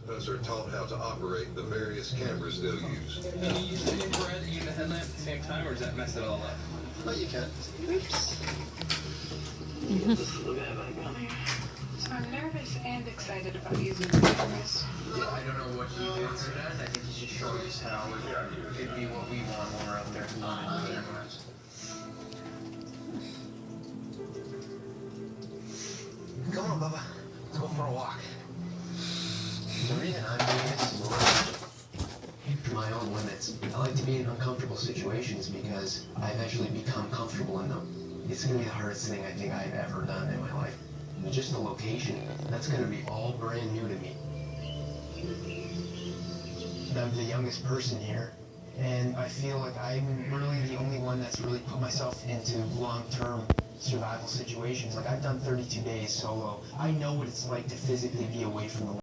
are taught how to operate the various cameras they'll use. Can you use the infrared and the headlamp at the same time, or does that mess it all up? Oh, you can. Oops. So I'm nervous and excited about using the cameras. Yeah, I don't know what he wants it as. I think he should show us how it'd be what we want when we're out there flying the cameras. Come on, Bubba. Let's go for a walk. The reason I'm doing this is my own limits. I like to be in uncomfortable situations because I've actually become comfortable in them. It's going to be the hardest thing I think I've ever done in my life. And just the location, that's going to be all brand new to me. I'm the youngest person here, and I feel like I'm really the only one that's really put myself into long-term survival situations. Like, I've done 32 days solo. I know what it's like to physically be away from the